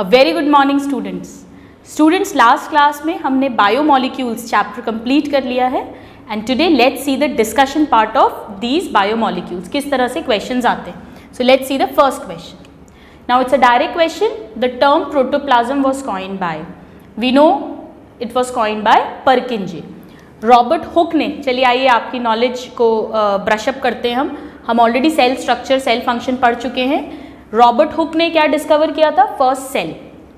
Very good morning students last class में हमने biomolecules chapter complete कर लिया है and today let's see the discussion part of these biomolecules, किस तरह से क्वेश्चंस आते हैं. So let's see the first question. Now it's a direct question. The term protoplasm was coined by, we know it was coined by Purkinje. Robert Hooke ने, चलिए आइए आपकी knowledge को ब्रशअप करते हैं हम already cell structure cell function पढ़ चुके हैं. रॉबर्ट हुक ने क्या डिस्कवर किया था? First cell.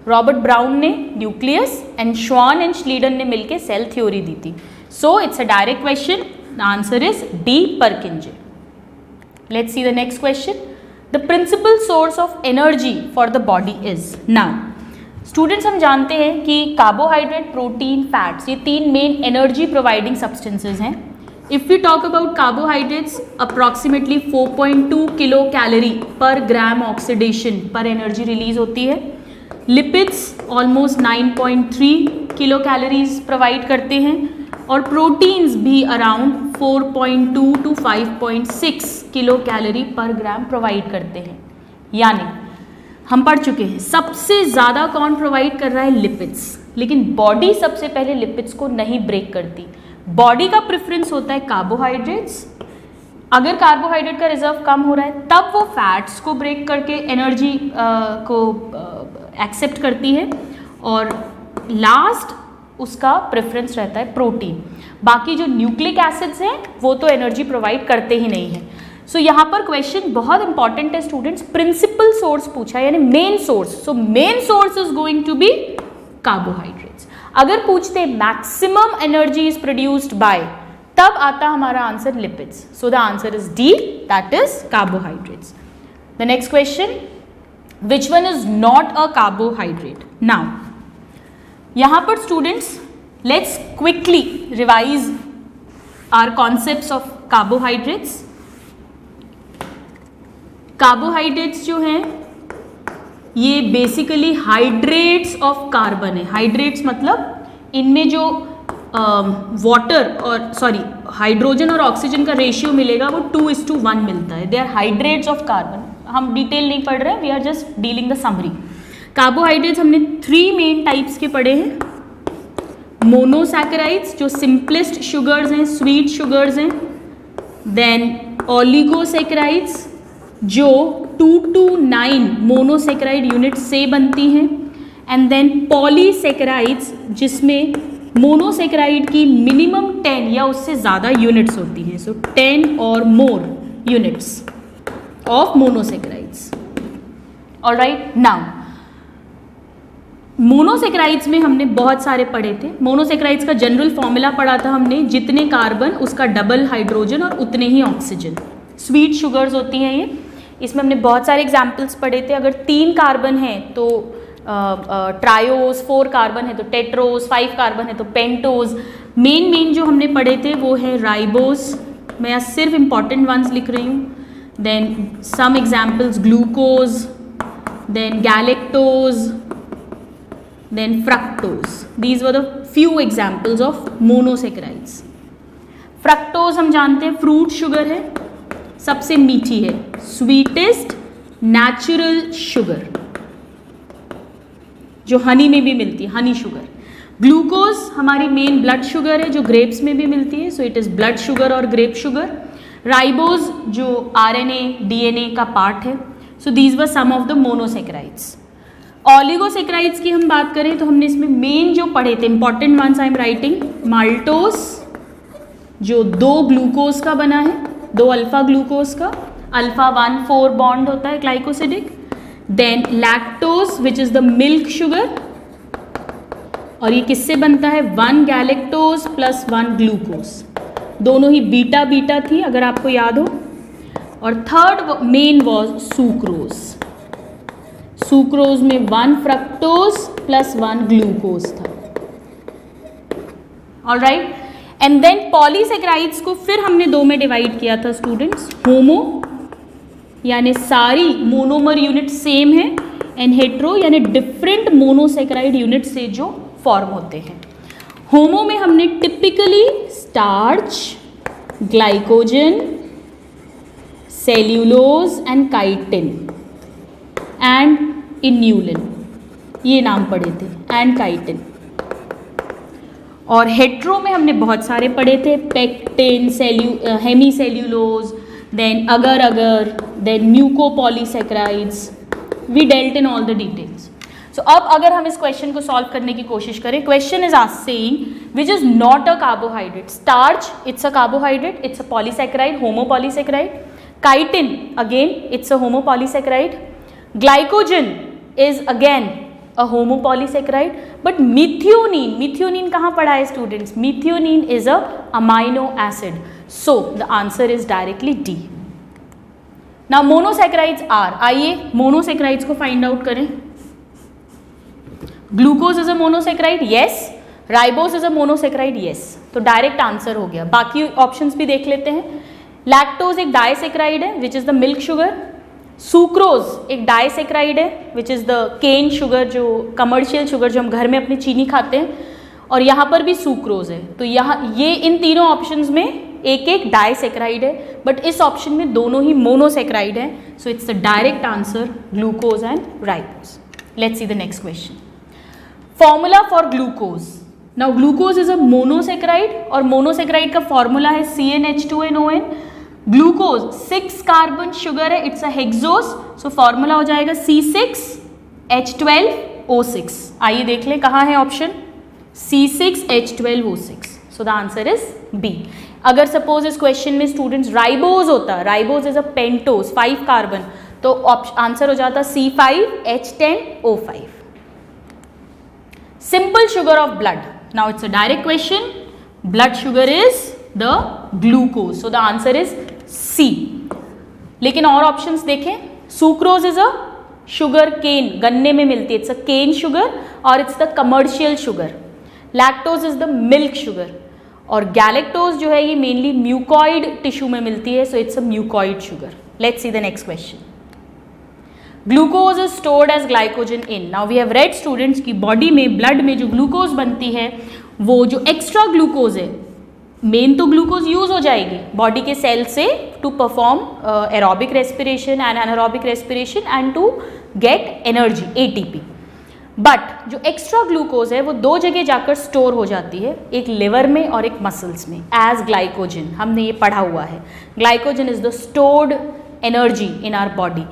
रॉबर्ट ब्राउन ने nucleus and Schwann and Schleiden ने मिलकर सेल थ्योरी दी थी. So it's a direct question. The answer is D, Purkinje. Let's see the next question. The principal source of energy for the body is. Now students, हम जानते हैं कि carbohydrate, protein, fats, ये तीन main energy providing substances हैं. If we talk about carbohydrates, approximately 4.2 kilo calorie पर ग्राम oxidation पर energy release होती है. Lipids almost 9.3 kilo calories provide करते हैं और प्रोटीन्स भी अराउंड 4.2 टू 5.6 किलो कैलोरी पर ग्राम प्रोवाइड करते हैं. यानी हम पढ़ चुके हैं सबसे ज़्यादा कौन प्रोवाइड कर रहा है? लिपिड्स. लेकिन बॉडी सबसे पहले लिपिड्स को नहीं ब्रेक करती. बॉडी का प्रेफरेंस होता है कार्बोहाइड्रेट्स. अगर कार्बोहाइड्रेट का रिजर्व कम हो रहा है तब वो फैट्स को ब्रेक करके एनर्जी को एक्सेप्ट करती है और लास्ट उसका प्रेफरेंस रहता है प्रोटीन. बाकी जो न्यूक्लिक एसिड्स हैं वो तो एनर्जी प्रोवाइड करते ही नहीं हैं. सो यहाँ पर क्वेश्चन बहुत इंपॉर्टेंट है स्टूडेंट्स. प्रिंसिपल सोर्स पूछा है यानी main source. So main source is going to be carbohydrates. अगर पूछते maximum energy is produced by, तब आता हमारा answer lipids. So the answer is D, that is carbohydrates. The next question, which one is not a carbohydrate? Now यहां पर students let's quickly revise our concepts of carbohydrates. Carbohydrates जो हैं ये basically hydrates of carbon है. Hydrates मतलब इनमें जो water और हाइड्रोजन और ऑक्सीजन का रेशियो मिलेगा वो 2:1 मिलता है. They are hydrates of carbon. हम डिटेल नहीं पढ़ रहे हैं, we are just dealing the summary. Carbohydrates हमने 3 मेन टाइप्स के पढ़े हैं. मोनोसैकेराइड्स जो सिंपलेस्ट शुगर्स हैं, स्वीट शुगर्स हैं. देन ओलिगोसैकेराइड्स जो 2 to 9 मोनोसैकेराइड यूनिट से बनती हैं. एंड देन पॉलीसैकेराइड्स जिसमें मोनोसैकेराइड की मिनिमम 10 या उससे ज़्यादा यूनिट्स होती हैं. सो 10 और more units of monosaccharides. Alright, now monosaccharides में हमने बहुत सारे पढ़े थे. मोनोसैकेराइड्स का जनरल फॉर्मूला पढ़ा था हमने, जितने कार्बन उसका डबल हाइड्रोजन और उतने ही ऑक्सीजन. स्वीट शुगर्स होती हैं ये. इसमें हमने बहुत सारे एग्जाम्पल्स पढ़े थे. अगर 3 कार्बन हैं तो ट्रायोस, 4 कार्बन है तो टेट्रोस, 5 कार्बन है तो पेंटोस. मेन जो हमने पढ़े थे वो है राइबोस. मैं यहाँ सिर्फ इंपॉर्टेंट वंस लिख रही हूँ. Then some examples, glucose, then galactose, then fructose. These were the few examples of monosaccharides. Fructose हम जानते हैं फ्रूट शुगर है, सबसे मीठी है, स्वीटेस्ट नेचुरल शुगर जो हनी में भी मिलती है, हनी शुगर. ग्लूकोज हमारी मेन ब्लड शुगर है जो ग्रेप्स में भी मिलती है. So it is blood sugar और ग्रेप शुगर. राइबोज जो RNA DNA का पार्ट है. So these were some of the monosaccharides. Oligosaccharides की हम बात करें तो हमने इसमें मेन जो पढ़े थे, important ones I am writing. Maltose जो 2 ग्लूकोज का बना है, 2 अल्फा ग्लूकोज का, अल्फा 1,4 बॉन्ड होता है glycosidic. Then lactose which is the milk sugar, और ये किससे बनता है? 1 गैलेक्टोज प्लस 1 ग्लूकोज. दोनों ही बीटा बीटा थी अगर आपको याद हो. और third main was sucrose. Sucrose में 1 फ्रक्टोज प्लस 1 ग्लूकोज था. ऑलराइट, एंड देन पॉलीसैकेराइड्स को फिर हमने 2 में डिवाइड किया था स्टूडेंट्स. होमो यानी सारी मोनोमर यूनिट सेम है, एंड हेट्रो यानी डिफरेंट मोनोसैकेराइड यूनिट से जो फॉर्म होते हैं. होमो में हमने typically starch, glycogen, cellulose and chitin and inulin. ये नाम पढ़े थे, एंड काइटिन। और हेट्रो में हमने बहुत सारे पढ़े थे, pectin, hemicellulose, then agar agar, then mucopolysaccharides. We dealt in all the details. So अब अगर हम इस क्वेश्चन को सॉल्व करने की कोशिश करें, question is asking which is not a carbohydrate. Starch, it's a carbohydrate, it's a polysaccharide, homopolysaccharide. Chitin, again it's a homopolysaccharide. Glycogen is again a homopolysaccharide, but methionine कहाँ पढ़ा है students? methionine is a amino acid, so the answer is directly D. now monosaccharides are, आइए monosaccharides को find out करें। Glucose is a monosaccharide, yes. Ribose is a monosaccharide, yes. तो direct answer हो गया। बाकी ऑप्शंस भी देख लेते हैं। लैक्टोज एक डाइसेक्राइड है which is the milk sugar. Sucrose एक डाइसेक्राइड है which is the cane sugar, जो कमर्शियल शुगर जो हम घर में अपनी चीनी खाते हैं, और यहाँ पर भी सुक्रोज है। तो यहाँ ये इन तीनों ऑप्शंस में एक एक डाइसेक्राइड है, बट इस ऑप्शन में दोनों ही मोनोसेक्राइड है। So it's the direct answer glucose and ribose. Let's see the next question. Formula for glucose. Now glucose is a monosaccharide, और मोनोसेक्राइड का फॉर्मूला है CnH2nOn। ग्लूकोज 6 कार्बन शुगर है, it's a hexose, so formula हो जाएगा C6H12O6। आइए देख लें कहाँ है option, C6H12O6। So the answer is B. अगर सपोज इस क्वेश्चन में स्टूडेंट्स राइबोज होता, ribose is a pentose 5 carbon, तो आंसर हो जाता C5H10O5। Simple sugar of blood. Now it's a direct question, blood sugar is the glucose, so the answer is C. लेकिन और options देखें, sucrose is a sugar cane, गन्ने में मिलती है, इट्स अ केन शुगर और it's the commercial sugar. Lactose is the milk sugar, और galactose जो है ये मेनली म्यूकॉइड टिश्यू में मिलती है, so it's a mucoid sugar. Let's see the next question. Glucose is stored as glycogen in. Now we have read students की body में, blood में जो ग्लूकोज बनती है, वो जो एक्स्ट्रा ग्लूकोज है, मेन तो ग्लूकोज यूज हो जाएगी बॉडी के सेल से to perform aerobic respiration and anaerobic respiration and to get energy ATP। But जो एक्स्ट्रा ग्लूकोज है वो दो जगह जाकर स्टोर हो जाती है, एक लिवर में और एक मसल्स में, एज ग्लाइकोजन। हमने ये पढ़ा हुआ है, glycogen is the stored energy in our body,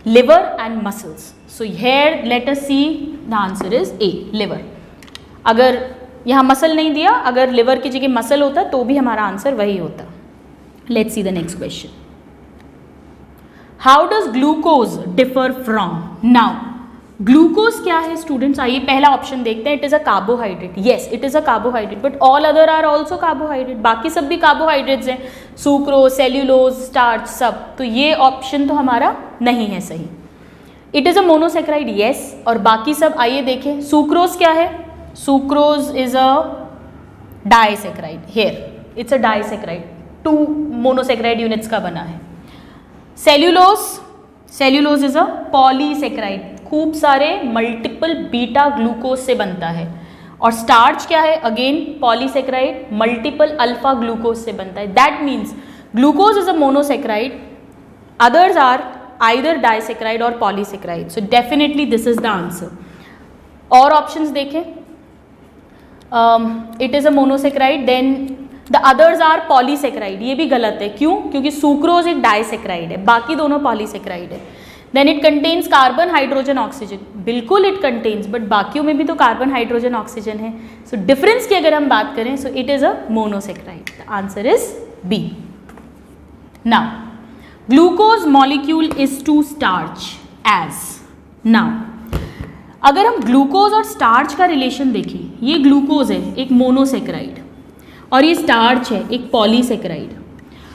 liver and muscles. So here let us see the answer is A, liver. अगर यहाँ मसल नहीं दिया, अगर लिवर की जगह मसल होता तो भी हमारा आंसर वही होता। Let's see the next question. How does glucose differ from. Now glucose क्या है स्टूडेंट्स, आइए पहला ऑप्शन देखते हैं। It is a carbohydrate, yes it is a carbohydrate, but all other are also carbohydrate. बाकी सब भी कार्बोहाइड्रेट्स हैं, सुक्रोज, सेल्यूलोज, स्टार्च, सब। तो ये ऑप्शन तो हमारा नहीं है सही। It is a monosaccharide, yes, और बाकी सब आइए देखें। सुक्रोज क्या है, sucrose is a disaccharide, here it's a disaccharide, 2 monosaccharide units का बना है। cellulose is a polysaccharide, खूब सारे मल्टीपल बीटा ग्लूकोज से बनता है। और स्टार्च क्या है, again polysaccharide, multiple alpha glucose से बनता है। That means glucose is a monosaccharide, others are either disaccharide or polysaccharide, so definitely this is the answer. और ऑप्शंस देखें, it is a monosaccharide, then the others are polysaccharide, ये भी गलत है। क्यों? क्योंकि सुक्रोज एक डाइसेक्राइड है, बाकी दोनों पॉलीसेक्राइड है। Then it contains carbon, hydrogen, oxygen, बिल्कुल इट कंटेन्स, बट बाकियों में भी तो कार्बन, हाइड्रोजन, ऑक्सीजन है। सो डिफरेंस की अगर हम बात करें, so it is a monosaccharide, the answer is B. Now glucose molecule is to starch as. Now अगर हम ग्लूकोज और स्टार्च का रिलेशन देखें, ये ग्लूकोज है एक मोनोसेक्राइड, और ये स्टार्च है एक पॉलीसेक्राइड,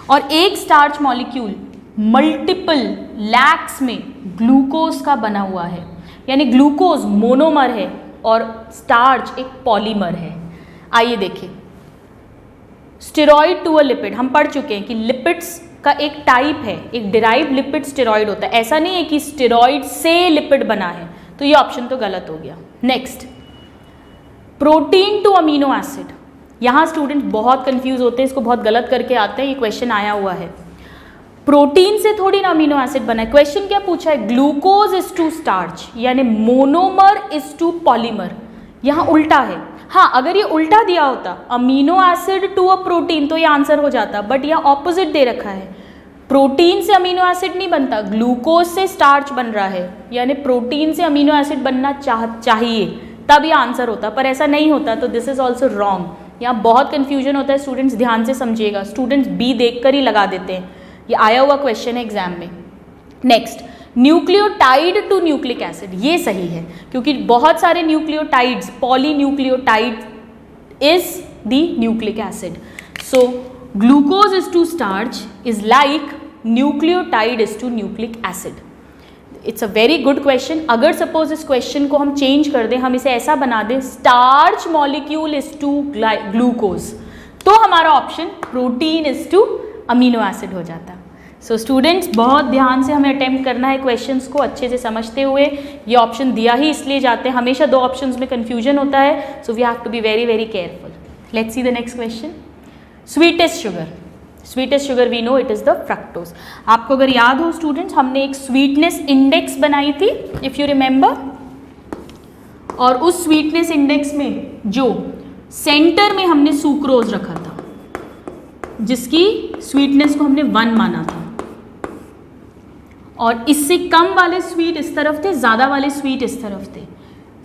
और एक स्टार्च मॉलिक्यूल मल्टीपल लैक्स में ग्लूकोज का बना हुआ है, यानी ग्लूकोज मोनोमर है और स्टार्च एक पॉलीमर है। आइए देखें, स्टेरॉइड टू अ लिपिड, हम पढ़ चुके हैं कि लिपिड्स का एक टाइप है, एक डिराइव्ड लिपिड स्टेरॉइड होता है। ऐसा नहीं है कि स्टेरॉइड से लिपिड बना है, तो ये ऑप्शन तो गलत हो गया। Next, protein to amino acid, यहाँ स्टूडेंट बहुत कंफ्यूज होते हैं, इसको बहुत गलत करके आते हैं, ये क्वेश्चन आया हुआ है। प्रोटीन से थोड़ी ना अमीनो एसिड बना है। क्वेश्चन क्या पूछा है, ग्लूकोज इज टू स्टार्च यानी मोनोमर इज टू पॉलीमर, यहाँ उल्टा है। हाँ, अगर ये उल्टा दिया होता amino acid to a protein तो ये आंसर हो जाता, बट यहाँ ऑपोजिट दे रखा है, प्रोटीन से अमीनो एसिड नहीं बनता, ग्लूकोज से स्टार्च बन रहा है, यानी प्रोटीन से अमीनो एसिड बनना चाहिए तब ये आंसर होता, पर ऐसा नहीं होता, तो दिस इज ऑल्सो रॉन्ग। यहाँ बहुत कन्फ्यूजन होता है, स्टूडेंट्स ध्यान से समझिएगा, स्टूडेंट्स बी देखकर ही लगा देते हैं, ये आया हुआ क्वेश्चन है एग्जाम में। Next, nucleotide to nucleic acid, ये सही है क्योंकि बहुत सारे nucleotides, polynucleotide is the nucleic acid. So glucose is to starch is like nucleotide is to nucleic acid. It's a very good question. अगर सपोज इस क्वेश्चन को हम चेंज कर दें, हम इसे ऐसा बना दें starch molecule is to glucose, तो हमारा option protein is to amino acid हो जाता। सो स्टूडेंट्स बहुत ध्यान से हमें अटेम्प्ट करना है क्वेश्चंस को अच्छे से समझते हुए। ये ऑप्शन दिया ही इसलिए जाते हैं, हमेशा दो ऑप्शंस में कन्फ्यूजन होता है, so we have to be very very careful. Let's see the next question. Sweetest sugar, sweetest sugar we know it is the fructose. आपको अगर याद हो स्टूडेंट्स, हमने एक स्वीटनेस इंडेक्स बनाई थी इफ यू रिमेंबर, और उस स्वीटनेस इंडेक्स में जो सेंटर में हमने सुक्रोज रखा था, जिसकी स्वीटनेस को हमने 1 माना था, और इससे कम वाले स्वीट इस तरफ थे, ज्यादा वाले स्वीट इस तरफ थे।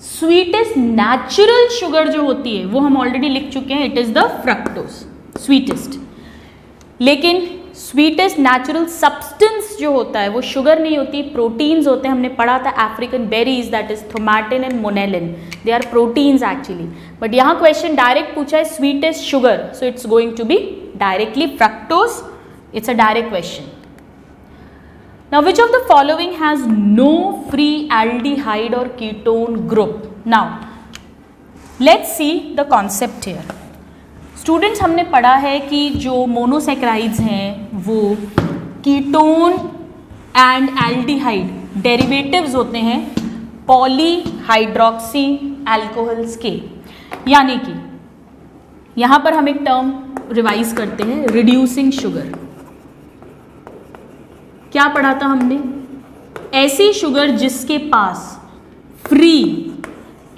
स्वीटेस्ट नेचुरल शुगर जो होती है वो हम ऑलरेडी लिख चुके हैं, it is the fructose sweetest. लेकिन स्वीटेस्ट नेचुरल सब्सटेंस जो होता है वो शुगर नहीं होती, प्रोटीन्स होते हैं। हमने पढ़ा था African berries, that is thaumatin and monellin, they are proteins actually. But यहाँ क्वेश्चन डायरेक्ट पूछा है sweetest sugar, so it's going to be directly fructose. It's a direct question. Now which of the following has no free aldehyde or ketone group? Now let's see the concept here. Students, हमने पढ़ा है कि जो monosaccharides हैं वो ketone and aldehyde derivatives होते हैं polyhydroxy alcohols के, यानी कि यहाँ पर हम एक टर्म रिवाइज करते हैं, रिड्यूसिंग शुगर। क्या पढ़ा था हमने, ऐसी शुगर जिसके पास फ्री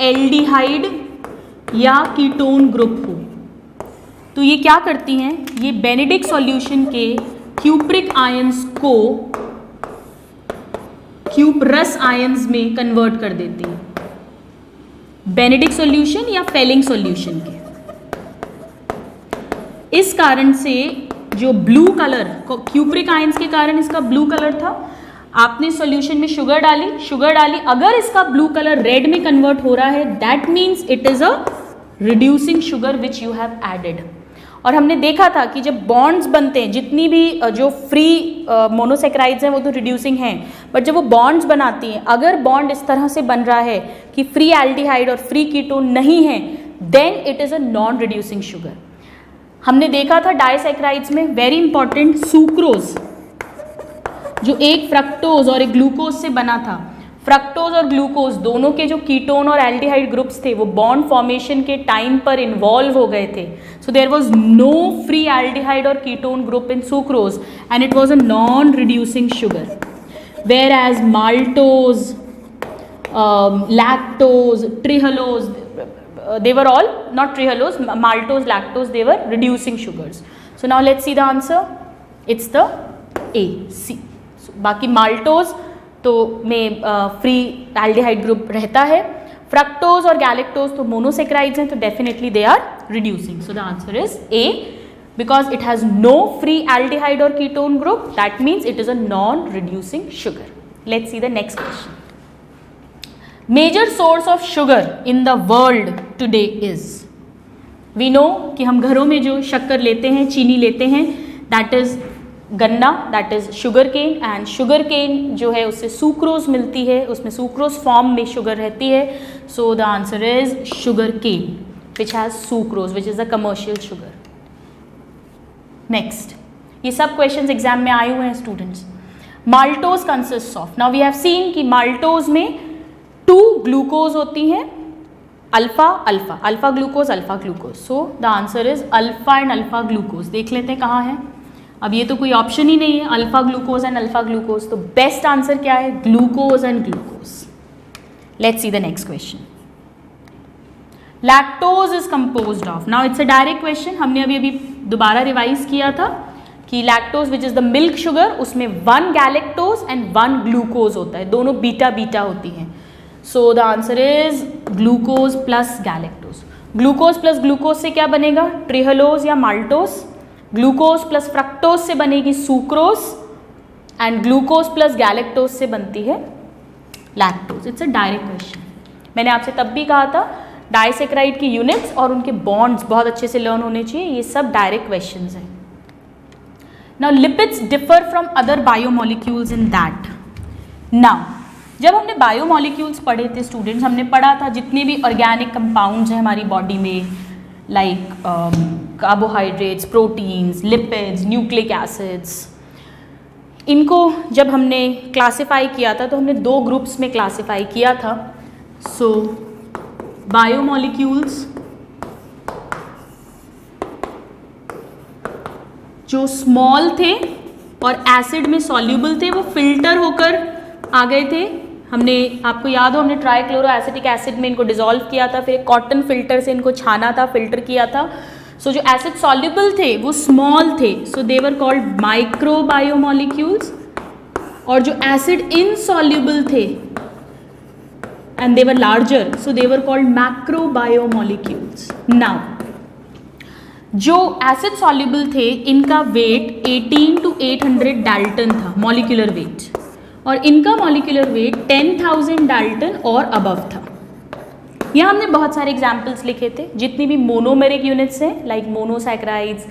एल्डिहाइड या कीटोन ग्रुप हो, तो ये क्या करती हैं, ये बेनेडिक्ट सॉल्यूशन के क्यूप्रिक आयंस को क्यूपरस आयंस में कन्वर्ट कर देती है, बेनेडिक्ट सॉल्यूशन या फेलिंग सॉल्यूशन के। इस कारण से जो ब्लू कलर, क्यूप्रिक आयंस के कारण इसका ब्लू कलर था, आपने सॉल्यूशन में शुगर डाली, अगर इसका ब्लू कलर रेड में कन्वर्ट हो रहा है, that means it is a reducing sugar which you have added. और हमने देखा था कि जब बॉन्ड्स बनते हैं, जितनी भी जो फ्री मोनोसैकेराइड्स हैं वो तो रिड्यूसिंग हैं, बट जब वो बॉन्ड्स बनाती हैं, अगर बॉन्ड इस तरह से बन रहा है कि फ्री एल्डिहाइड और फ्री कीटोन नहीं है, then it is a non reducing sugar. हमने देखा था डाइसैकेराइड्स में वेरी इंपॉर्टेंट सुक्रोज, जो एक फ्रक्टोज और एक ग्लूकोज से बना था। फ्रक्टोज और ग्लूकोज दोनों के जो कीटोन और एल्डिहाइड ग्रुप्स थे वो बॉन्ड फॉर्मेशन के टाइम पर इन्वॉल्व हो गए थे, so there was no free aldehyde और ketone group in sucrose and it was a non reducing sugar. Whereas maltose, lactose, trehalose, they were all not trihalose, maltose, lactose, they were reducing sugars. So now let's see the answer. It's the A, C. So, बाकी maltose तो में free aldehyde group रहता है, fructose और galactose तो monosaccharides हैं, तो definitely they are reducing. So the answer is A, because it has no free aldehyde or ketone group, that means it is a non-reducing sugar. Let's see the next question. Major source of sugar in the world today is, we know कि हम घरों में जो शक्कर लेते हैं, चीनी लेते हैं, that is गन्ना, that is sugar cane, and sugar cane जो है उससे सुक्रोज मिलती है, उसमें सुक्रोज फॉर्म में शुगर रहती है, so the answer is sugar cane which has sucrose, which is a commercial sugar. Next, ये सब क्वेश्चंस एग्जाम में आए हुए हैं students. Maltose consist of, now we have seen कि माल्टोज में 2 ग्लूकोज होती हैं, alpha alpha, alpha glucose, alpha glucose, so the answer is alpha and alpha glucose. देख लेते हैं कहाँ है, अब ये तो कोई ऑप्शन ही नहीं है, alpha glucose and alpha glucose, तो बेस्ट आंसर क्या है? Glucose and glucose. Let's see the next question. Lactose is composed of, now it's a direct question, हमने अभी दोबारा रिवाइज किया था कि lactose which is the milk sugar, उसमें 1 गैलेक्टोज एंड 1 ग्लूकोज होता है, दोनों बीटा बीटा होती हैं। सो the answer is glucose plus galactose. Glucose plus glucose से क्या बनेगा? ट्रिहलोज या माल्टोज। ग्लूकोज प्लस फ्रक्टोज से बनेगी sucrose, and glucose plus galactose से बनती है lactose. It's a direct question. मैंने आपसे तब भी कहा था डाइसेक्राइड की यूनिट्स और उनके बॉन्ड्स बहुत अच्छे से लर्न होने चाहिए, ये सब डायरेक्ट क्वेश्चंस हैं। Now lipids differ from other biomolecules in that. Now जब हमने बायोमोलिक्यूल्स पढ़े थे स्टूडेंट्स, हमने पढ़ा था जितने भी ऑर्गेनिक कंपाउंड्स हैं हमारी बॉडी में, like carbohydrates, proteins, lipids, nucleic acids, इनको जब हमने क्लासिफाई किया था तो हमने 2 ग्रुप्स में क्लासिफाई किया था। सो बायोमोलिक्यूल्स जो स्मॉल थे और एसिड में सॉल्यूबल थे, वो फिल्टर होकर आ गए थे। हमने, आपको याद हो, हमने ट्राइक्लोरो एसिटिक एसिड में इनको डिसॉल्व किया था, फिर एक कॉटन फिल्टर से इनको छाना था, फिल्टर किया था। सो जो एसिड सॉल्यूबल थे वो स्मॉल थे, सो दे वर कॉल्ड माइक्रो बायोमोलिक्यूल्स, और जो एसिड इनसॉल्यूबल थे and they were larger, so they were called macro biomolecules. Now जो एसिड सॉल्यूबल थे इनका वेट 18 to 800 डाल्टन था, मॉलिक्यूलर वेट, और इनका मॉलिक्यूलर वेट 10,000 डाल्टन और अबव था। यहाँ हमने बहुत सारे एग्जाम्पल्स लिखे थे, जितनी भी मोनोमेरिक यूनिट्स हैं like monosaccharides,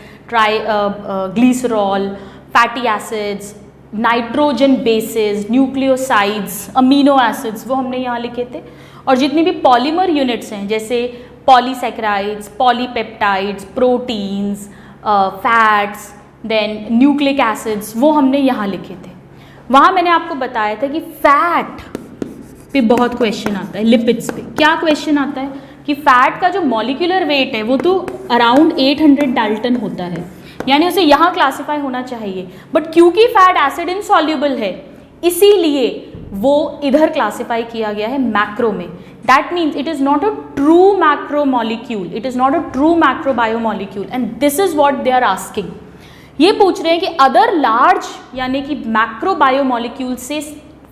glycerol, fatty acids, nitrogen bases, nucleosides, amino acids, वो हमने यहाँ लिखे थे। और जितनी भी पॉलीमर यूनिट्स हैं जैसे polysaccharides, polypeptides, proteins, fats, then nucleic acids, वो हमने यहाँ लिखे थे। वहाँ मैंने आपको बताया था कि फैट पे बहुत क्वेश्चन आता है, लिपिड्स पे क्या क्वेश्चन आता है कि फैट का जो मॉलिक्यूलर वेट है वो तो अराउंड 800 डाल्टन होता है, यानी उसे यहाँ क्लासिफाई होना चाहिए, बट क्योंकि फैट एसिड इनसॉल्यूबल है इसीलिए वो इधर क्लासिफाई किया गया है मैक्रो में। That means it is not a true macro molecule, it is not a true macro biomolecule, and this is what they are asking. ये पूछ रहे हैं कि अदर लार्ज यानी कि मैक्रो बायोमोलिक्यूल से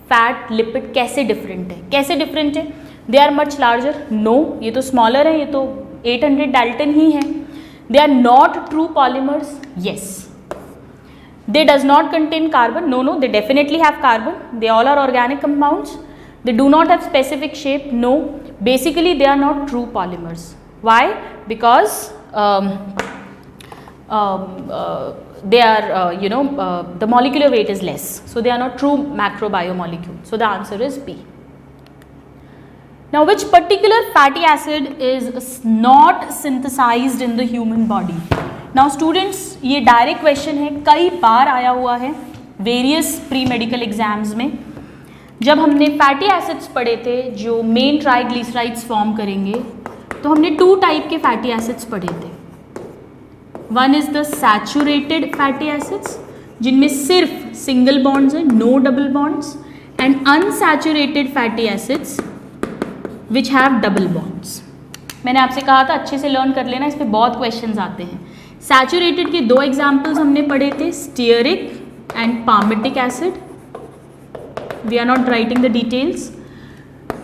फैट लिपिड कैसे डिफरेंट है, कैसे डिफरेंट है? They are much larger? No, ये तो स्मॉलर है, ये तो 800 डाल्टन ही है। They are not true polymers? Yes. They does not contain carbon? No, they definitely have carbon. They all are organic compounds. They do not have specific shape? No. Basically, they are not true polymers. Why? Because they are, the molecular weight is less. So, they are not true macrobiomolecule. So, the answer is B. Now, which particular fatty acid is not synthesized in the human body? Now, students, ये direct question है, कई बार आया हुआ है various pre-medical exams में। जब हमने fatty acids पढ़े थे जो main triglycerides form करेंगे, तो हमने 2 टाइप के fatty acids पढ़े थे। One is the saturated fatty acids, जिनमें सिर्फ single bonds हैं, no double bonds, and unsaturated fatty acids which have double bonds. मैंने आपसे कहा था अच्छे से लर्न कर लेना, इस पर बहुत क्वेश्चंस आते हैं। सैचुरेटेड के 2 एग्जाम्पल्स हमने पढ़े थे, stearic and palmitic acid. We are not writing the details.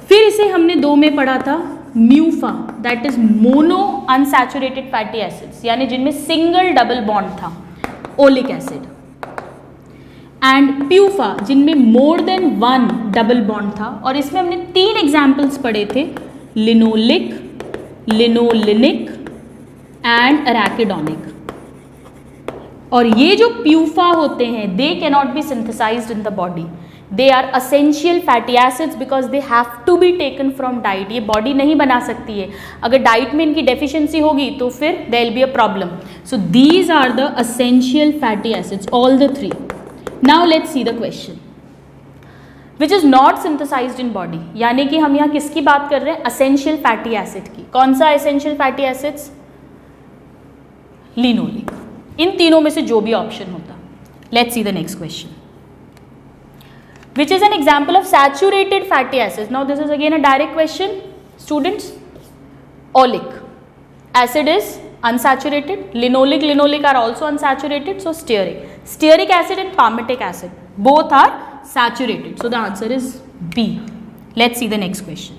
फिर इसे हमने 2 में पढ़ा था, MUFA, that is mono unsaturated fatty acids, यानी जिनमें सिंगल डबल बॉन्ड था, ओलिक एसिड, एंड प्यूफा जिनमें मोर देन 1 डबल बॉन्ड था। और इसमें हमने 3 एग्जाम्पल्स पढ़े थे, लिनोलिक, लिनोलिनिक एंड अराकिडोनिक। और ये जो प्यूफा होते हैं they can not be synthesised in the body, they are essential fatty acids because they have to be taken from diet. ये बॉडी नहीं बना सकती है, अगर डाइट में इनकी डेफिशिएंसी होगी तो फिर there will be a problem. So these are the essential fatty acids, all the 3। Now let's see the question, which is not synthesized in body, यानी कि हम यहाँ किसकी बात कर रहे हैं? essential fatty acid की। कौन सा essential fatty acids? लिनोलिक। इन तीनों में से जो भी ऑप्शन होता, Let's see the next question. Which is an example of saturated fatty acids? Now this is again a direct question, students. Oleic acid is unsaturated. Linoleic are also unsaturated. So stearic acid and palmitic acid both are saturated. So the answer is B. Let's see the next question.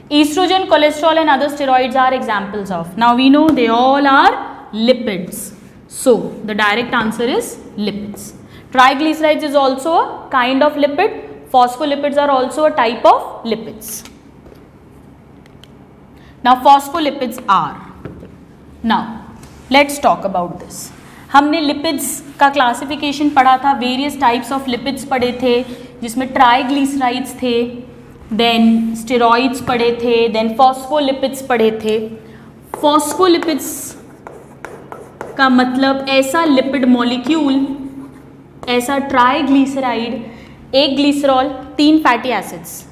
Estrogen, cholesterol and other steroids are examples of. Now we know they all are lipids. So the direct answer is lipids. Triglycerides is also a kind of lipid. Phospholipids are also a type of lipids. Now phospholipids are. Now let's talk about this. हमने lipids का classification पढ़ा था, various types of lipids पढ़े थे जिसमें triglycerides थे, then steroids पढ़े थे, देन फॉस्फोलिपिड्स पढ़े थे. फॉस्फोलिपिड्स का मतलब ऐसा लिपिड मॉलिक्यूल, ऐसा ट्राइग्लिसराइड, एक glycerol, 3 fatty acids,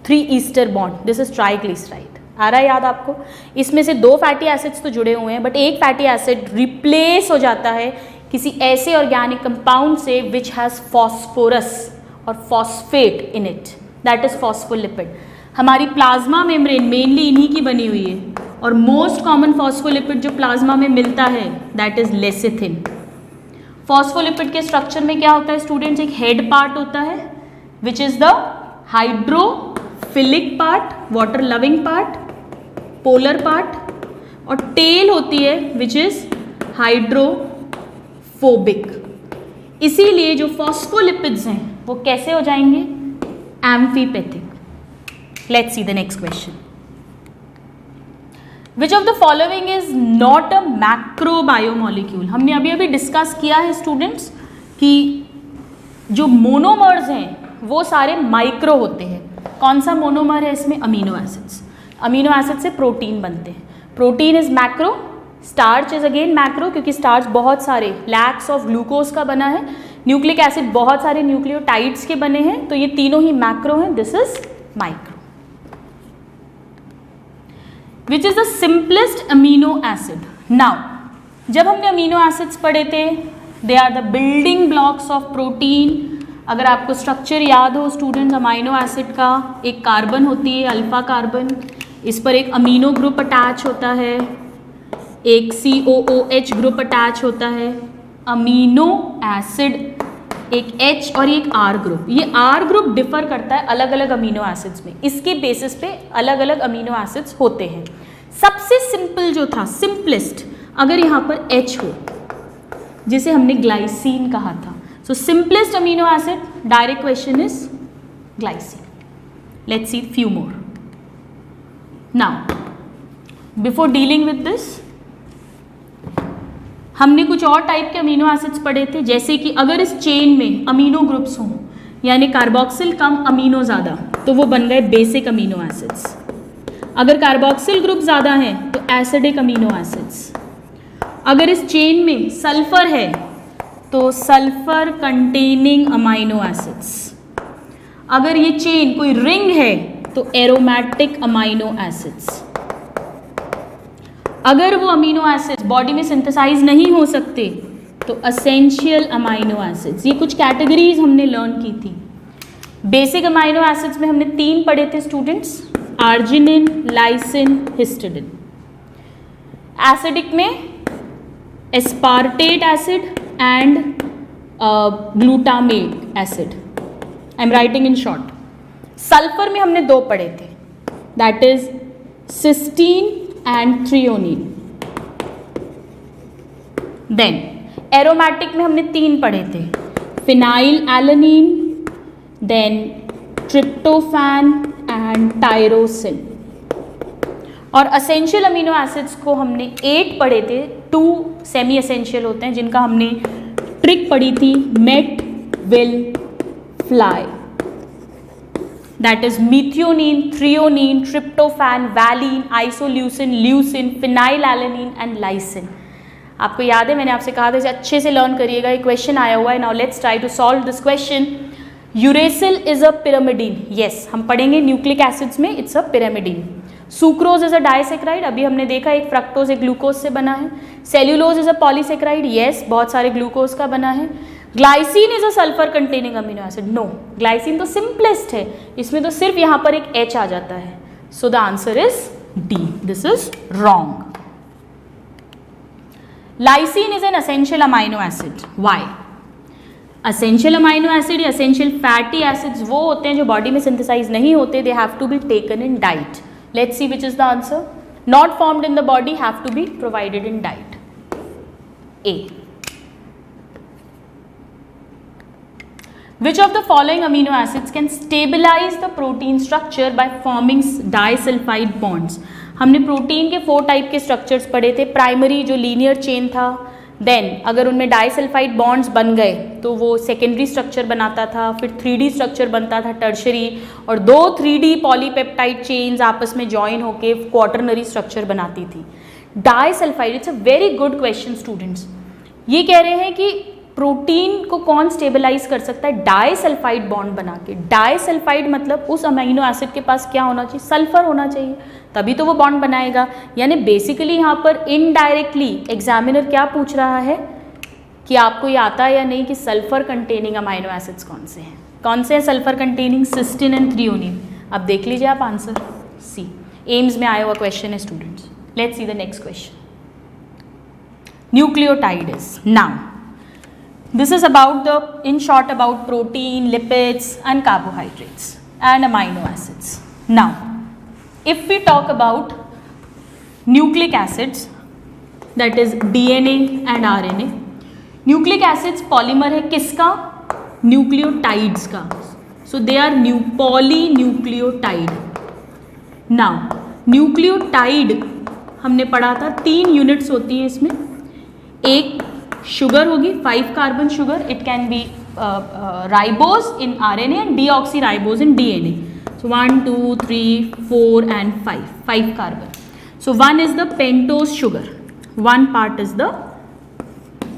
3 ester bond, this is triglyceride. आ रहा है याद आपको? इसमें से 2 फैटी एसिड्स तो जुड़े हुए हैं बट एक फैटी एसिड रिप्लेस हो जाता है किसी ऐसे ऑर्गेनिक कंपाउंड से विच हैज़ फॉस्फोरस और phosphate in it, that is phospholipid. हमारी प्लाज्मा मेम्ब्रेन मेनली इन्हीं की बनी हुई है और मोस्ट कॉमन फॉस्फोलिपिड जो प्लाज्मा में मिलता है दैट इज लेसिथिन. फॉस्फोलिपिड के स्ट्रक्चर में क्या होता है स्टूडेंट्स? एक हेड पार्ट होता है which is the hydrophilic part, water loving part, polar part, और टेल होती है विच इज हाइड्रोफोबिक. इसीलिए जो फॉस्फोलिपिड्स हैं वो कैसे हो जाएंगे? Amphipathic. Let's see the next question. Which of the following is not a macro biomolecule? हमने अभी अभी डिस्कस किया है स्टूडेंट्स कि जो मोनोमर्स हैं वो सारे माइक्रो होते हैं. कौन सा मोनोमर है इसमें? Amino acids. अमीनो एसिड से प्रोटीन बनते हैं. Protein is macro, starch is again macro क्योंकि स्टार्च बहुत सारे लैक्स ऑफ ग्लूकोज का बना है, न्यूक्लिक एसिड बहुत सारे न्यूक्लियोटाइड्स के बने हैं, तो ये तीनों ही मैक्रो हैं. This is micro. Which is the simplest amino acid? Now जब हमने अमीनो एसिड्स पढ़े थे, they are the building blocks of protein. अगर आपको स्ट्रक्चर याद हो स्टूडेंट्स अमीनो एसिड का, एक कार्बन होती है अल्फा कार्बन, इस पर एक अमीनो ग्रुप अटैच होता है, एक COOH ग्रुप अटैच होता है, अमीनो एसिड एक H और एक R ग्रुप. ये R ग्रुप डिफर करता है अलग अलग अमीनो एसिड्स में, इसके बेसिस पे अलग अलग अमीनो एसिड्स होते हैं. सबसे सिंपल जो था, सिंपलेस्ट, अगर यहाँ पर H हो जिसे हमने ग्लाइसिन कहा था, so simplest amino acid, direct question is glycine. Let's see few more. Now before dealing with this हमने कुछ और टाइप के अमीनो एसिड्स पढ़े थे, जैसे कि अगर इस चेन में अमीनो ग्रुप्स हों, यानी कार्बोक्सिल कम अमीनो ज़्यादा, तो वो बन गए बेसिक अमीनो एसिड्स. अगर कार्बोक्सिल ग्रुप ज़्यादा हैं तो एसिडिक अमीनो एसिड्स. अगर इस चेन में सल्फर है तो सल्फर कंटेनिंग अमीनो एसिड्स. अगर ये चेन कोई रिंग है तो एरोमेटिक अमीनो एसिड्स. अगर वो अमीनो एसिड्स बॉडी में सिंथेसाइज नहीं हो सकते तो एसेंशियल अमीनो एसिड्स. ये कुछ कैटेगरीज हमने लर्न की थी. बेसिक अमीनो एसिड्स में हमने 3 पढ़े थे students, arginine, lysine, histidine. Acidic में aspartate acid and glutamate acid. I am writing in short. Sulphur में हमने 2 पढ़े थे, that is cysteine and threonine. Then aromatic में हमने 3 पढ़े थे, phenyl alanine, then tryptophan and tyrosine. और असेंशियल अमीनो एसिड्स को हमने 8 पढ़े थे, 2 सेमी एसेंशियल होते हैं जिनका हमने ट्रिक पढ़ी थी, met, will, fly. That is methionine, threonine, tryptophan, valine, isoleucine, leucine, phenylalanine and lysine. आपको याद है मैंने आपसे कहा था इसे अच्छे से लर्न करिएगा, ये क्वेश्चन आया हुआ है. Now let's try to solve this question. Uracil is a pyrimidine. Yes, हम पढ़ेंगे न्यूक्लिक एसिड्स में it's a pyrimidine. Sucrose is a disaccharide, अभी हमने देखा एक फ्रक्टोज एक ग्लूकोज से बना है। Cellulose is a polysaccharide, yes बहुत सारे ग्लूकोज का बना है। Glycine is a sulphur containing amino acid, no, glycine तो सिंपलेस्ट है, इसमें तो सिर्फ यहाँ पर एक H आ जाता है। So the answer is D, this is wrong. Lysine is an essential amino acid, why? Essential amino acid या असेंशियल फैटी एसिड्स वो होते हैं जो बॉडी में सिंथेसाइज नहीं होते, they have to be taken in diet. Let's see which is the answer. Not formed in the body, have to be provided in diet, A. Which of the following amino acids can stabilize the protein structure by forming disulfide bonds? हमने protein के 4 type के structures पढ़े थे। Primary जो linear chain था, then अगर उनमें disulphide bonds बन गए तो वो सेकेंडरी स्ट्रक्चर बनाता था, फिर 3D स्ट्रक्चर बनता था टर्शरी, और 2 3D पॉलीपेप्टाइड चेन्स आपस में ज्वाइन होके क्वार्टरनरी स्ट्रक्चर बनाती थी। Disulphide, it's a very good question students. ये कह रहे हैं कि प्रोटीन को कौन स्टेबलाइज कर सकता है? डाइसल्फाइड बॉन्ड बना के। डाइसल्फाइड मतलब उस अमीनो एसिड के पास क्या होना चाहिए? सल्फर होना चाहिए, तभी तो वो बॉन्ड बनाएगा। यानी बेसिकली यहाँ पर इनडायरेक्टली एग्जामिनर क्या पूछ रहा है कि आपको ये आता है या नहीं कि सल्फर कंटेनिंग अमीनो एसिड्स कौन से हैं? कौन से हैं sulphur containing? Cysteine and threonine. अब देख लीजिए आप आंसर सी, एम्स में आया हुआ क्वेश्चन है students. Let's see the next question. Nucleotide is, now this is about the, in short, about protein, lipids and carbohydrates and amino acids. Now if we talk about nucleic acids, that is DNA and RNA, nucleic acids polymer है किसका? Nucleotides का। so they are polynucleotide. now nucleotide हमने पढ़ा था 3 units होती हैं इसमें। एक शुगर होगी 5 carbon sugar, it can be ribose in RNA and deoxy ribose in DNA. so 1 2 3 4 and 5 carbon. so 1 is the pentose sugar, 1 part is the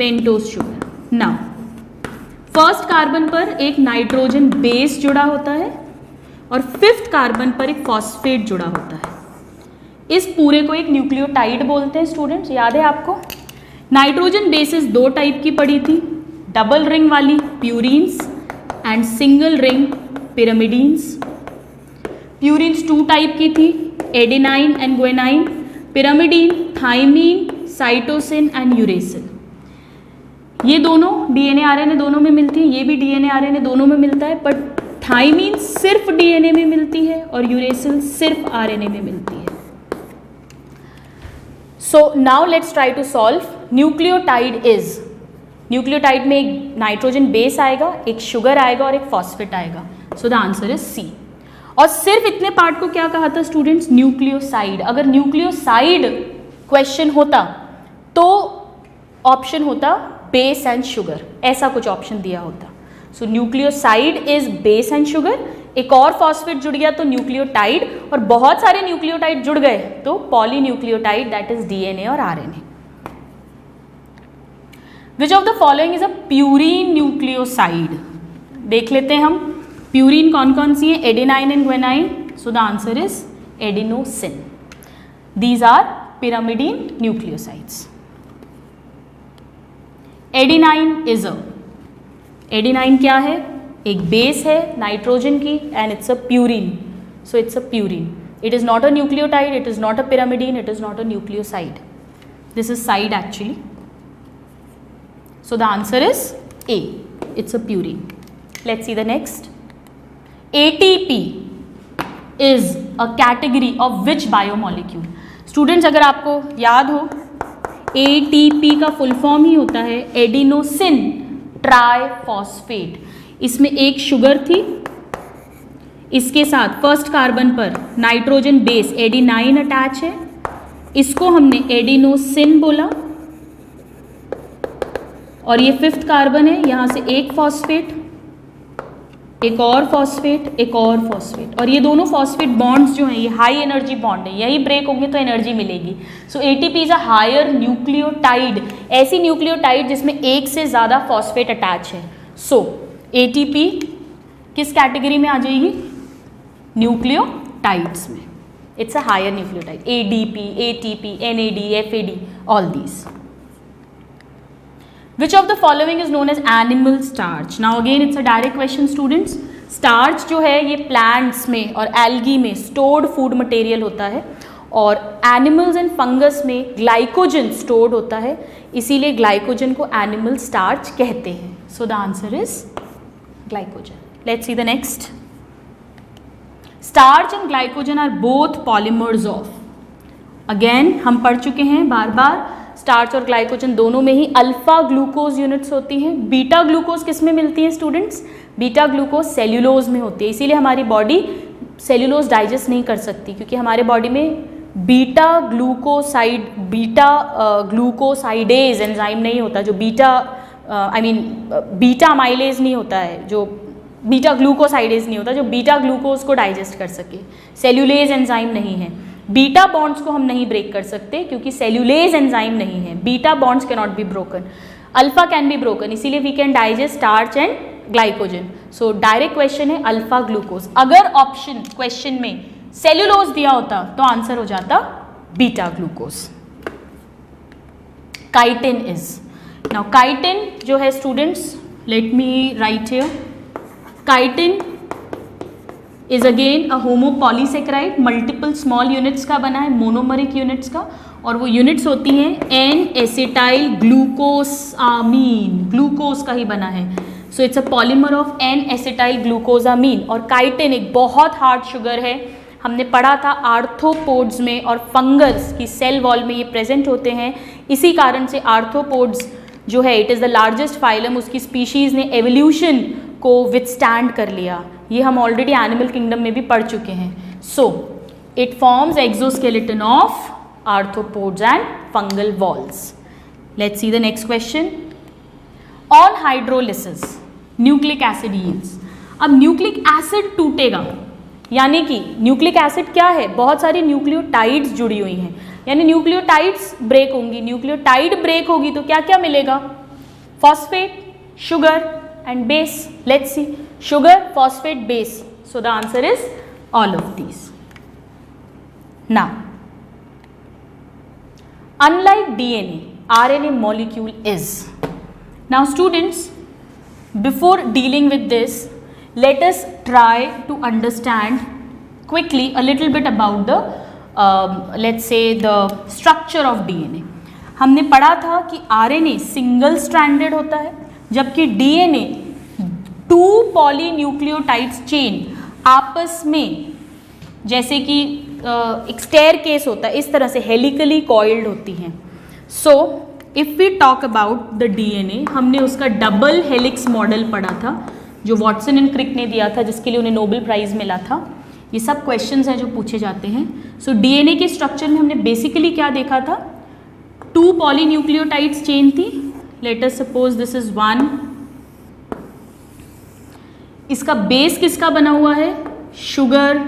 pentose sugar. now first carbon पर एक nitrogen base जुड़ा होता है और 5th carbon पर एक phosphate जुड़ा होता है। इस पूरे को एक न्यूक्लियोटाइड बोलते हैं स्टूडेंट्स, याद है आपको? नाइट्रोजन बेसिस 2 टाइप की पड़ी थी, डबल रिंग वाली purines and single ring pyrimidines. Purines 2 type की थी, adenine and guanine. Pyrimidine thymine, cytosine and uracil. ये दोनों DNA RNA दोनों में मिलती है, ये भी DNA RNA दोनों में मिलता है, बट थाइमीन सिर्फ DNA में मिलती है और यूरेसिल सिर्फ RNA में मिलती है। So now let's try to solve. Nucleotide is, nucleotide में एक नाइट्रोजन बेस आएगा, एक शुगर आएगा और एक फॉस्फेट आएगा। So the answer is C. और सिर्फ इतने पार्ट को क्या कहा था स्टूडेंट्स? न्यूक्लियोसाइड। अगर न्यूक्लियोसाइड क्वेश्चन होता तो ऑप्शन होता बेस एंड शुगर, ऐसा कुछ ऑप्शन दिया होता। So nucleoside is base and sugar, एक और फॉस्फेट जुड़ गया तो न्यूक्लियोटाइड, और बहुत सारे न्यूक्लियोटाइड जुड़ गए तो पॉलीन्यूक्लियोटाइड, दैट इज DNA और RNA। Which of the following is a purine nucleoside? देख लेते हैं हम प्यूरीन कौन कौन सी है, adenine and guanine. So the answer is adenosine. These are pyrimidine nucleosides. Adenine is a, adenine क्या है? एक बेस है नाइट्रोजन की and it's a purine, so it's a purine. It is not a nucleotide, it is not a pyrimidine, it is not a nucleoside, this is side actually. So the answer is A, it's a purine. Let's see the next. ATP is a category of which biomolecule? Students अगर आपको याद हो ATP का full form ही होता है adenosine triphosphate. इसमें एक sugar थी, इसके साथ फर्स्ट कार्बन पर नाइट्रोजन बेस एडिनाइन अटैच है, इसको हमने एडिनोसिन बोला, और ये 5th कार्बन है, यहाँ से एक फॉस्फेट, एक और फॉस्फेट, एक और फॉस्फेट, और ये दोनों फॉस्फेट बॉन्ड्स जो हैं ये हाई एनर्जी बॉन्ड है, यही ब्रेक होंगे तो एनर्जी मिलेगी। So ATP is a higher nucleotide, ऐसी न्यूक्लियोटाइड जिसमें एक से ज़्यादा फॉस्फेट अटैच है। सो ATP किस कैटेगरी में आ जाएगी? न्यूक्लियोटाइड्स में। It's a higher nucleotide. ADP, ATP, NAD, FAD, all these. Which of the following is known as animal starch? Now again it's a direct question students. Starch जो है ये plants में और algae में stored food material होता है और animals and fungus में glycogen stored होता है, इसीलिए glycogen को animal starch कहते हैं. So the answer is glycogen. Let's see the next. Starch and glycogen are both polymers of. Again हम पढ़ चुके हैं बार बार, स्टार्च और ग्लाइकोजन दोनों में ही अल्फा ग्लूकोज यूनिट्स होती हैं. बीटा ग्लूकोज किस में मिलती है स्टूडेंट्स? बीटा ग्लूकोज सेल्यूलोज में होती है, इसीलिए हमारी बॉडी सेल्यूलोज डाइजेस्ट नहीं कर सकती, क्योंकि हमारे बॉडी में बीटा ग्लूकोसाइडेज एंजाइम नहीं होता, जो बीटा अमाइलेज नहीं होता है, जो बीटा ग्लूकोसाइडेज नहीं होता जो बीटा ग्लूकोज को डाइजेस्ट कर सके. सेल्यूलेज एंजाइम नहीं है. बीटा बॉन्ड्स को हम नहीं ब्रेक कर सकते क्योंकि सेल्यूलेज एंजाइम नहीं है. Beta bonds can not be broken. Alpha can be broken, इसीलिए we can digest starch and glycogen. So direct question है अल्फा ग्लूकोज. अगर ऑप्शन क्वेश्चन में सेल्यूलोज दिया होता तो आंसर हो जाता beta glucose. Chitin is. Now chitin जो है students, let me write here. Chitin is again a homopolysaccharide, multiple small units का बना है, मोनोमरिक यूनिट्स का, और वो यूनिट्स होती हैं एन एसिटाइल ग्लूकोसामीन, ग्लूकोज का ही बना है. So it's a polymer of N acetyl glucosamine. और काइटिन एक बहुत हार्ड शुगर है, हमने पढ़ा था आर्थ्रोपोड्स में और फंगस की सेल वॉल में ये प्रेजेंट होते हैं. इसी कारण से आर्थ्रोपोड्स जो है it is the largest phylum, उसकी स्पीशीज़ ने एवोल्यूशन को विथस्टैंड कर लिया. ये हम ऑलरेडी एनिमल किंगडम में भी पढ़ चुके हैं. So it forms exoskeleton of arthropods and fungal walls. Let's see the next question. On hydrolysis nucleic acid yields. अब न्यूक्लिक एसिड टूटेगा, यानी कि न्यूक्लिक एसिड क्या है? बहुत सारी न्यूक्लियोटाइड्स जुड़ी हुई हैं, यानी न्यूक्लियोटाइड्स ब्रेक होंगी. न्यूक्लियोटाइड ब्रेक होगी तो क्या क्या मिलेगा? Phosphate, sugar and base. Let's see. Sugar, phosphate, base. So the answer is all of these. Now, unlike DNA, RNA molecule is. Now students, before dealing with this, let us try to understand quickly a little bit about the let's say the structure of DNA. हमने पढ़ा था कि RNA single stranded होता है, जबकि DNA 2 polynucleotides chain आपस में, जैसे कि एक स्टेयर केस होता है, इस तरह से हेलिकली कॉइल्ड होती हैं. So if we talk about the DNA, हमने उसका डबल हेलिक्स मॉडल पढ़ा था जो वॉटसन एंड क्रिक ने दिया था, जिसके लिए उन्हें नोबेल प्राइज़ मिला था. ये सब क्वेश्चंस हैं जो पूछे जाते हैं. सो DNA के स्ट्रक्चर में हमने बेसिकली क्या देखा था? 2 पॉलीन्यूक्लियोटाइड्स चेन थी. Let us suppose this is 1. इसका बेस किसका बना हुआ है? शुगर,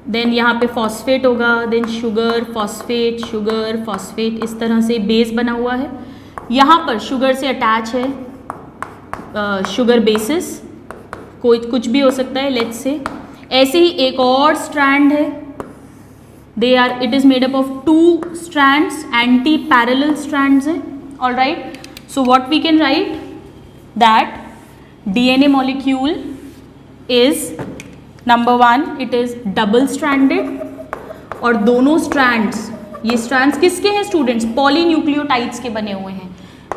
देन यहाँ पे फॉस्फेट होगा, then sugar phosphate, sugar phosphate, इस तरह से बेस बना हुआ है. यहाँ पर शुगर से अटैच है शुगर बेसिस, कोई कुछ भी हो सकता है, लेट्स से. ऐसे ही एक और स्ट्रैंड है, it is made up of 2 strands, anti parallel strands है. All right. So what we can write that DNA molecule is number 1, it is double stranded, और दोनों strands, ये strands किसके हैं students? पॉलीन्यूक्लियोटाइड्स के बने हुए हैं.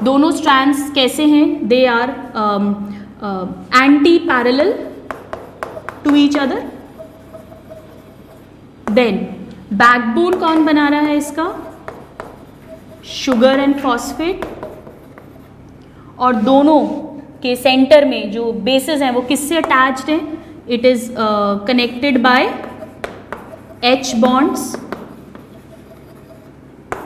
दोनों strands कैसे हैं? They are anti parallel to each other. Then backbone कौन बना रहा है इसका? Sugar and phosphate. और दोनों के सेंटर में जो बेसिस हैं वो किससे अटैच्ड हैं? It is connected by H bonds.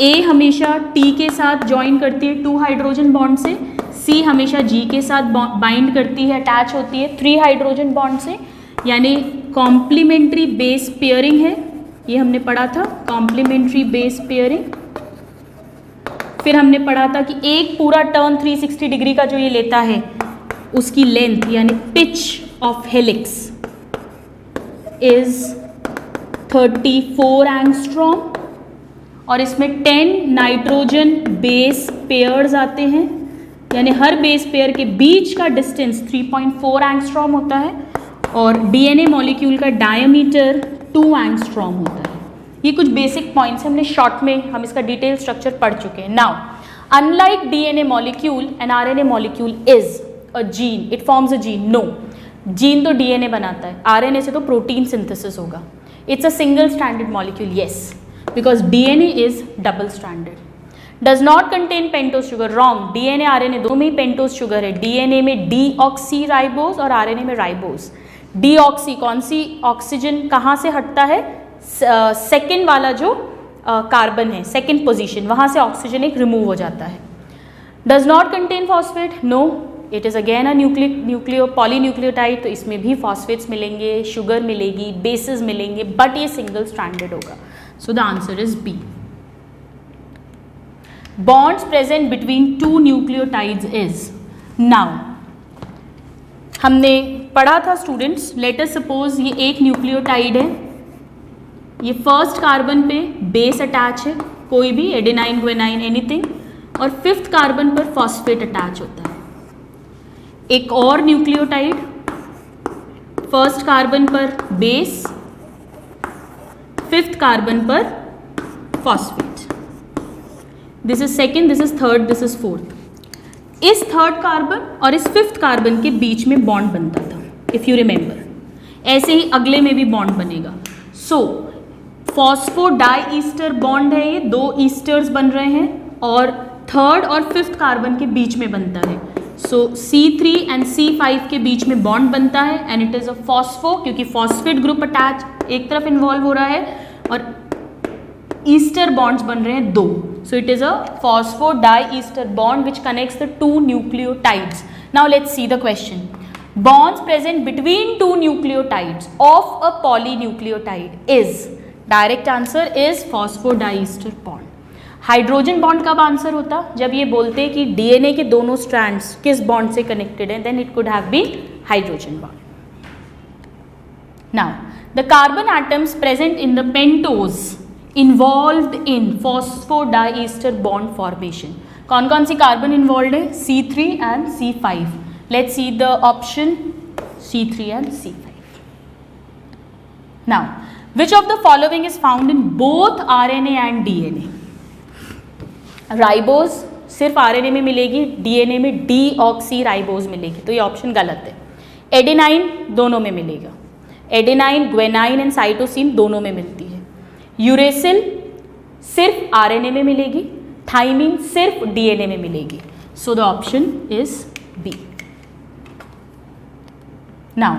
A हमेशा T के साथ ज्वाइन करती है 2 हाइड्रोजन बॉन्ड से, C हमेशा G के साथ बाइंड करती है, अटैच होती है 3 हाइड्रोजन बॉन्ड से, यानी कॉम्प्लीमेंट्री बेस पेयरिंग है. ये हमने पढ़ा था, कॉम्प्लीमेंट्री बेस पेयरिंग. फिर हमने पढ़ा था कि एक पूरा टर्न 360 डिग्री का जो ये लेता है, उसकी लेंथ यानी pitch of helix is 34 angstrom, और इसमें 10 नाइट्रोजन बेस पेयर्स आते हैं, यानी हर बेस पेयर के बीच का डिस्टेंस 3.4 एंगस्ट्रॉम होता है, और डीएनए मॉलिक्यूल का डायमीटर 2 एंगस्ट्रॉम होता है। ये कुछ बेसिक पॉइंट्स हमने शॉर्ट में, हम इसका डिटेल स्ट्रक्चर पढ़ चुके हैं। Now unlike DNA molecule an RNA molecule is a gene, it forms a gene. No, gene तो डीएनए बनाता है, आरएनए से तो प्रोटीन सिंथेसिस होगा। It's a single stranded molecule, yes, because DNA is double stranded. Does not contain pentose sugar, wrong. DNA RNA दोनों में ही pentose sugar है। डीएनए में डीऑक्सी राइबोज और आरएनए में राइबोज। डीऑक्सी कौन सी ऑक्सीजन कहाँ से हटता है? सेकेंड वाला जो कार्बन है, सेकेंड पोजीशन, वहाँ से ऑक्सीजन एक रिमूव हो जाता है। Does not contain phosphate, no, it is again a polynucleotide, तो इसमें भी फॉस्फेट्स मिलेंगे, शुगर मिलेगी, बेसिस मिलेंगे, बट ये सिंगल स्ट्रैंडेड होगा। So the answer is B. Bonds present between two nucleotides is, now हमने पढ़ा था स्टूडेंट्स, लेट अस सपोज ये एक न्यूक्लियोटाइड है, ये फर्स्ट कार्बन पे बेस अटैच है, कोई भी एडेनाइन, ग्वेनाइन, एनीथिंग, और फिफ्थ कार्बन पर फॉस्फेट अटैच होता है। एक और न्यूक्लियोटाइड, फर्स्ट कार्बन पर बेस, फिफ्थ कार्बन पर phosphate. This is second, this is third, this is fourth. इस थर्ड कार्बन और इस फिफ्थ कार्बन के बीच में बॉन्ड बनता था, इफ यू रिमेंबर। ऐसे ही अगले में भी बॉन्ड बनेगा। सो फॉस्फोडाई ईस्टर बॉन्ड है, ये दो ईस्टर्स बन रहे हैं और थर्ड और फिफ्थ कार्बन के बीच में बनता है। सो C3 एंड C5 के बीच में बॉन्ड बनता है and it is a phospho, क्योंकि फॉस्फेट ग्रुप अटैच एक तरफ इन्वॉल्व हो रहा है और ईस्टर बॉन्ड्स बन रहे हैं दो। So it is a phosphodiester bond which connects the two nucleotides. Now let's see the question. Bonds present between two nucleotides of a polynucleotide is, direct answer is phosphodiester bond. Hydrogen bond कब answer होता? जब ये बोलते कि DNA के दोनों strands किस bond से कनेक्टेड हैं, then it could have been hydrogen bond. Now the carbon atoms present in the pentose involved in phosphodiester bond formation. कौन कौन सी कार्बन इन्वॉल्व है? C3 and C5। Let's see the option C3 and C5. Now, which of the following is found in both RNA and DNA? Ribose सिर्फ RNA में मिलेगी, DNA में deoxy ribose मिलेगी, तो ये ऑप्शन गलत है। एडेनाइन दोनों में मिलेगा, एडेनाइन, ग्वेनाइन एंड साइटोसिन दोनों में मिलती है। यूरेसिल सिर्फ RNA में मिलेगी, थाइमिन सिर्फ DNA में मिलेगी। So the option is B. Now,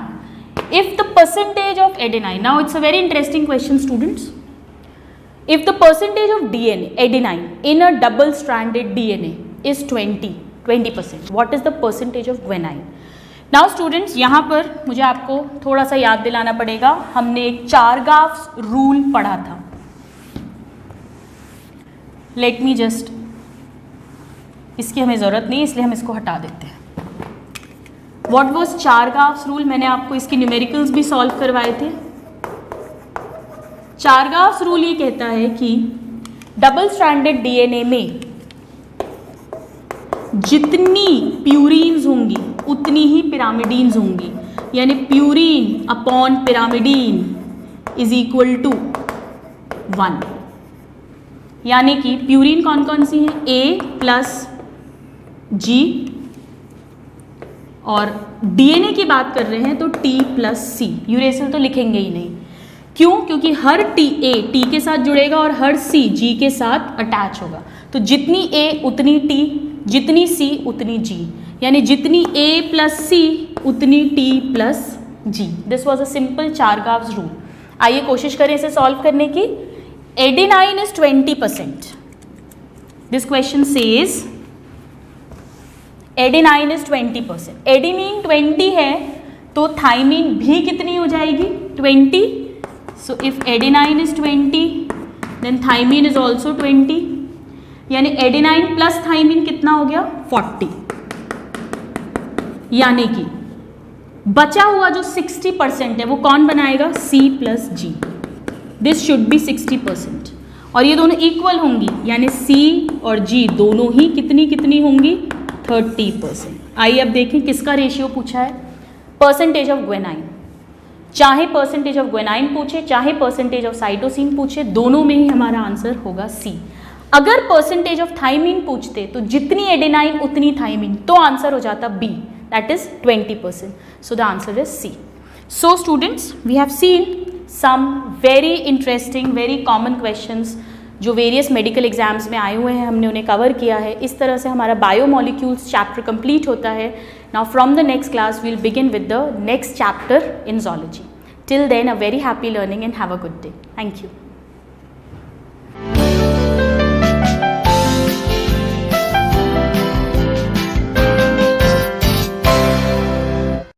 if the percentage of adenine, now it's a very interesting question students. If the percentage of DNA, adenine in a double stranded DNA is 20%, what is the percentage of guanine? Now students, यहाँ पर मुझे आपको थोड़ा सा याद दिलाना पड़ेगा, हमने एक चारगाफ्स रूल पढ़ा था। Let me just, इसकी हमें ज़रूरत नहीं, इसलिए हम इसको हटा देते हैं। What was Chargaff's rule? मैंने आपको इसकी न्यूमेरिकल्स भी सॉल्व करवाए थे। चारगाफ्स रूल ये कहता है कि डबल स्ट्रैंडेड डीएनए में जितनी प्यूरीन्स होंगी उतनी ही पिरामिडीन्स होंगी, यानी purine upon pyrimidine is equal to 1। यानी कि प्यूरीन कौन कौन सी है? A प्लस G, और डीएनए की बात कर रहे हैं तो T प्लस C। यूरेसिल तो लिखेंगे ही नहीं, क्यों? क्योंकि हर T के साथ जुड़ेगा और हर C G के साथ अटैच होगा। तो जितनी A उतनी T, जितनी C उतनी G, यानी जितनी A प्लस C उतनी T plus G। This was a simple Chargaff's rule. आइए कोशिश करें इसे सॉल्व करने की। Adenine is 20%। This question says adenine is 20%। Adenine 20 है तो थाइमिन भी कितनी हो जाएगी? 20। So if adenine is 20 then thymine is also 20, यानी एडेनाइन प्लस थाइमिन कितना हो गया? 40। यानी कि बचा हुआ जो 60% है वो कौन बनाएगा? C plus G। This should be 60%, और ये दोनों इक्वल होंगी, यानी C और G दोनों ही कितनी कितनी होंगी, 30%। आइए अब देखें किसका रेशियो पूछा है, परसेंटेज ऑफ ग्वेनाइन। चाहे परसेंटेज ऑफ ग्वेनाइन पूछे, चाहे परसेंटेज ऑफ साइटोसिन पूछे, दोनों में ही हमारा आंसर होगा C। अगर परसेंटेज ऑफ थाइमिन पूछते तो जितनी एडेनाइन उतनी थाइमिन, तो आंसर हो जाता B, that is 20%। So the answer is C। So students, we have seen some very interesting, very common questions जो वेरियस मेडिकल एग्जाम्स में आए हुए हैं, हमने उन्हें कवर किया है। इस तरह से हमारा बायोमोलिक्यूल्स चैप्टर कंप्लीट होता है। Now from the next class will begin with the next chapter in zoology. Till then, a very happy learning and have a good day. Thank you.